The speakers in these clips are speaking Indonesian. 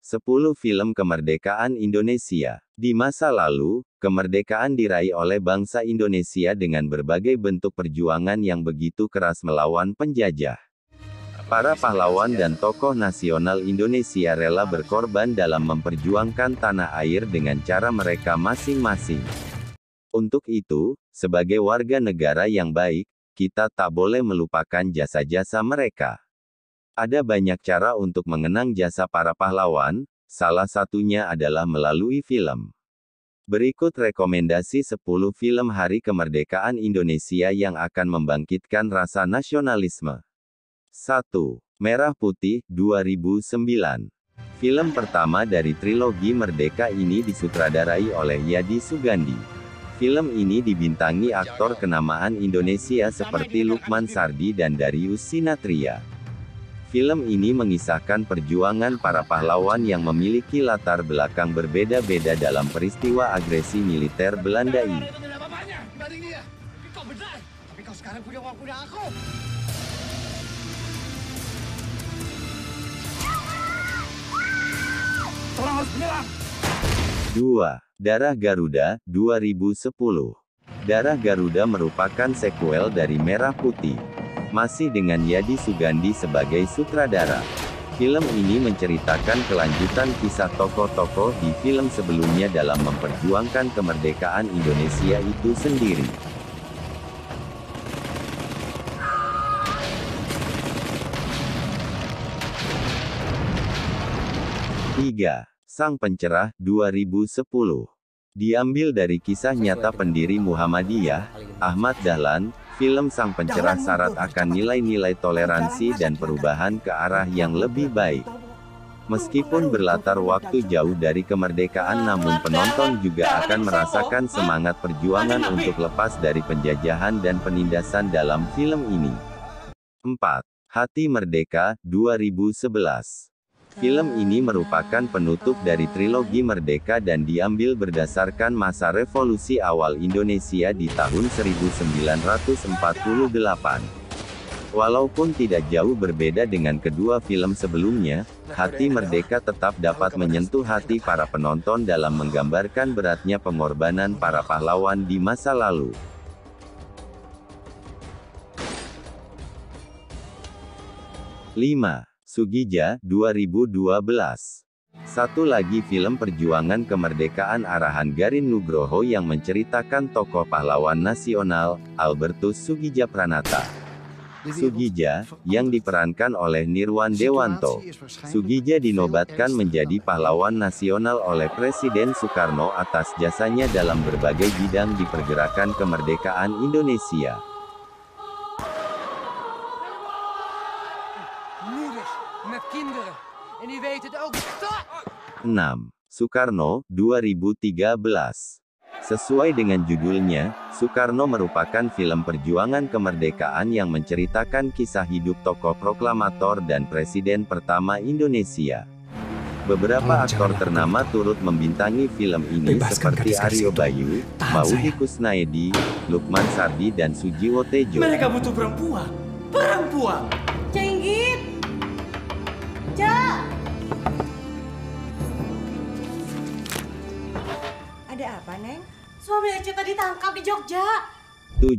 10 film kemerdekaan Indonesia. Di masa lalu, kemerdekaan diraih oleh bangsa Indonesia dengan berbagai bentuk perjuangan yang begitu keras melawan penjajah. Para pahlawan dan tokoh nasional Indonesia rela berkorban dalam memperjuangkan tanah air dengan cara mereka masing-masing. Untuk itu, sebagai warga negara yang baik, kita tak boleh melupakan jasa-jasa mereka. Ada banyak cara untuk mengenang jasa para pahlawan, salah satunya adalah melalui film. Berikut rekomendasi 10 film Hari Kemerdekaan Indonesia yang akan membangkitkan rasa nasionalisme. 1. Merah Putih, 2009. Film pertama dari trilogi Merdeka ini disutradarai oleh Yadi Sugandi. Film ini dibintangi aktor kenamaan Indonesia seperti Lukman Sardi dan Darius Sinathrya. Film ini mengisahkan perjuangan para pahlawan yang memiliki latar belakang berbeda-beda dalam peristiwa agresi militer Belanda ini. Dua. Darah Garuda, 2010. Darah Garuda merupakan sequel dari Merah Putih. Masih dengan Yadi Sugandi sebagai sutradara. Film ini menceritakan kelanjutan kisah tokoh-tokoh di film sebelumnya dalam memperjuangkan kemerdekaan Indonesia itu sendiri. Tiga. Sang Pencerah, 2010. Diambil dari kisah nyata pendiri Muhammadiyah, Ahmad Dahlan. Film Sang Pencerah syarat akan nilai-nilai toleransi dan perubahan ke arah yang lebih baik. Meskipun berlatar waktu jauh dari kemerdekaan, namun penonton juga akan merasakan semangat perjuangan untuk lepas dari penjajahan dan penindasan dalam film ini. 4. Hati Merdeka, 2011. Film ini merupakan penutup dari trilogi Merdeka dan diambil berdasarkan masa revolusi awal Indonesia di tahun 1948. Walaupun tidak jauh berbeda dengan kedua film sebelumnya, Hati Merdeka tetap dapat menyentuh hati para penonton dalam menggambarkan beratnya pengorbanan para pahlawan di masa lalu. Lima. Sugija, 2012. Satu lagi film perjuangan kemerdekaan arahan Garin Nugroho yang menceritakan tokoh pahlawan nasional, Albertus Sugija Pranata. Sugija, yang diperankan oleh Nirwan Dewanto. Sugija dinobatkan menjadi pahlawan nasional oleh Presiden Soekarno atas jasanya dalam berbagai bidang di pergerakan kemerdekaan Indonesia. 6. Soekarno, 2013. Sesuai dengan judulnya, Soekarno merupakan film perjuangan kemerdekaan yang menceritakan kisah hidup tokoh proklamator dan presiden pertama Indonesia. Beberapa aktor ternama turut membintangi film ini seperti Aryo Bayu, Maudy Kusnaedi, Lukman Sardi dan Sujiwo Tejo. Mereka butuh perempuan. Perempuan! Cenggit! Cak! Ada apa, Neng? Suami Ece tadi ditangkap di Jogja. 7.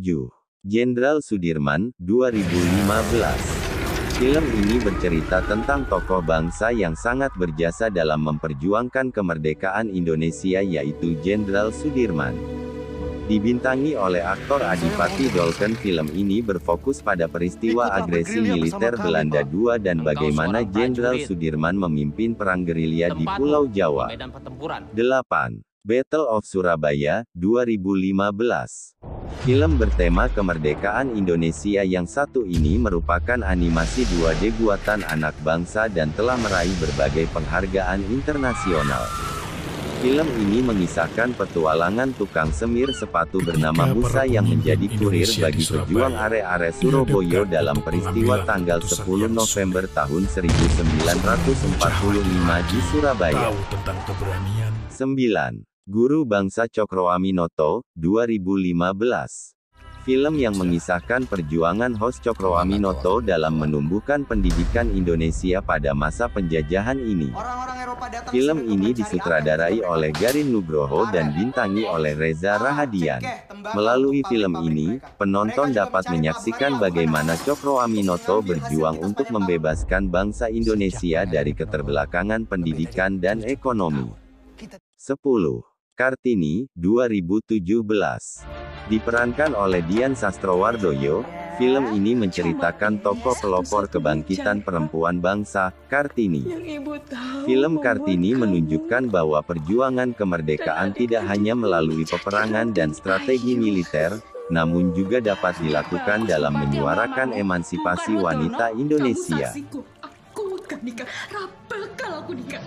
Jenderal Sudirman, 2015. Film ini bercerita tentang tokoh bangsa yang sangat berjasa dalam memperjuangkan kemerdekaan Indonesia yaitu Jenderal Sudirman. Dibintangi oleh aktor Adipati Dolken, film ini berfokus pada peristiwa agresi militer Belanda II dan bagaimana Jenderal Sudirman memimpin perang gerilya di Pulau Jawa. 8. Battle of Surabaya, 2015. Film bertema kemerdekaan Indonesia yang satu ini merupakan animasi 2D buatan anak bangsa dan telah meraih berbagai penghargaan internasional. Film ini mengisahkan petualangan tukang semir sepatu bernama Musa yang menjadi kurir bagi pejuang are-are Surabaya dalam peristiwa tanggal 10 November tahun 1945 di Surabaya. 9. Guru Bangsa Cokroaminoto, 2015. Film yang mengisahkan perjuangan host Cokroaminoto dalam menumbuhkan pendidikan Indonesia pada masa penjajahan ini. Film ini disutradarai oleh Garin Nugroho dan bintangi oleh Reza Rahadian. Melalui film ini, penonton dapat menyaksikan bagaimana Cokroaminoto berjuang untuk membebaskan bangsa Indonesia dari keterbelakangan pendidikan dan ekonomi. 10. Kartini, 2017. Diperankan oleh Dian Sastrowardoyo, film ini menceritakan tokoh pelopor kebangkitan perempuan bangsa, Kartini. Film Kartini menunjukkan bahwa perjuangan kemerdekaan tidak hanya melalui peperangan dan strategi militer, namun juga dapat dilakukan dalam menyuarakan emansipasi wanita Indonesia. Aku akan nikah. Rapel kalau aku nikah.